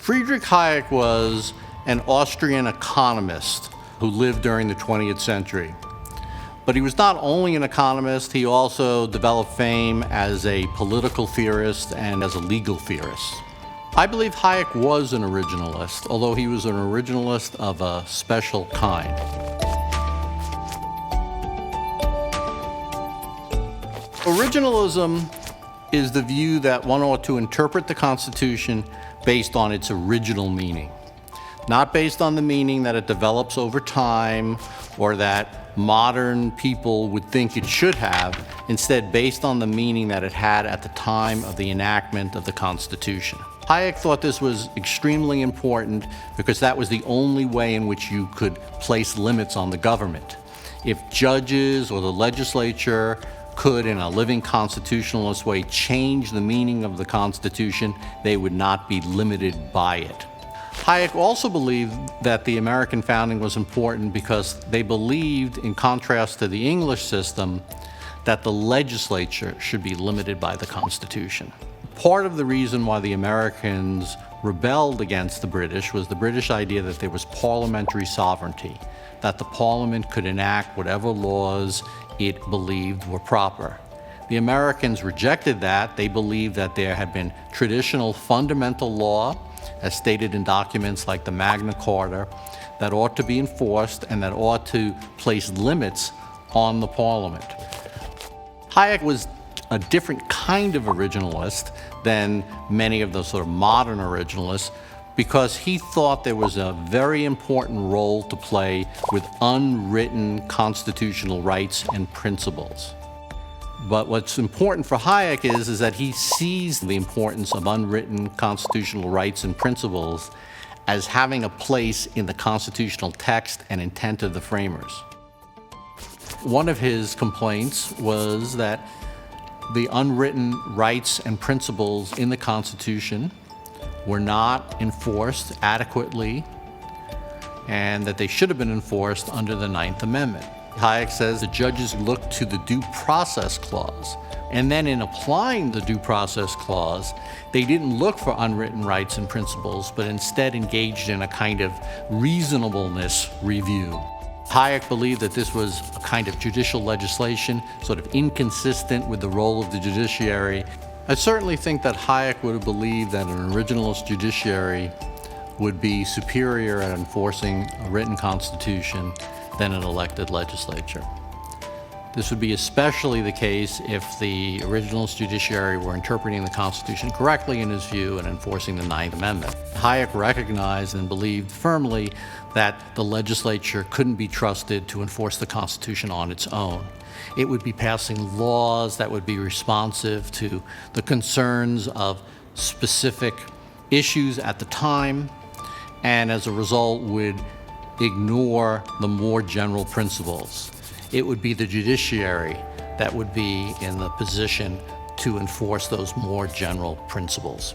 Friedrich Hayek was an Austrian economist who lived during the 20th century. But he was not only an economist, he also developed fame as a political theorist and as a legal theorist. I believe Hayek was an originalist, although he was an originalist of a special kind. Originalism is the view that one ought to interpret the Constitution based on its original meaning, not based on the meaning that it develops over time or that modern people would think it should have, instead based on the meaning that it had at the time of the enactment of the Constitution. Hayek thought this was extremely important because that was the only way in which you could place limits on the government. If judges or the legislature could, in a living constitutionalist way, change the meaning of the Constitution, they would not be limited by it. Hayek also believed that the American founding was important because they believed, in contrast to the English system, that the legislature should be limited by the Constitution. Part of the reason why the Americans rebelled against the British was the British idea that there was parliamentary sovereignty, that the Parliament could enact whatever laws it believed were proper. The Americans rejected that. They believed that there had been traditional fundamental law, as stated in documents like the Magna Carta, that ought to be enforced and that ought to place limits on the Parliament. Hayek was a different kind of originalist than many of the sort of modern originalists because he thought there was a very important role to play with unwritten constitutional rights and principles. But what's important for Hayek is that he sees the importance of unwritten constitutional rights and principles as having a place in the constitutional text and intent of the framers. One of his complaints was that the unwritten rights and principles in the Constitution were not enforced adequately and that they should have been enforced under the Ninth Amendment. Hayek says the judges looked to the Due Process Clause, and then in applying the Due Process Clause, they didn't look for unwritten rights and principles, but instead engaged in a kind of reasonableness review. Hayek believed that this was a kind of judicial legislation, sort of inconsistent with the role of the judiciary. I certainly think that Hayek would have believed that an originalist judiciary would be superior at enforcing a written constitution than an elected legislature. This would be especially the case if the originalist judiciary were interpreting the Constitution correctly in his view and enforcing the Ninth Amendment. Hayek recognized and believed firmly that the legislature couldn't be trusted to enforce the Constitution on its own. It would be passing laws that would be responsive to the concerns of specific issues at the time, and as a result would ignore the more general principles. It would be the judiciary that would be in the position to enforce those more general principles.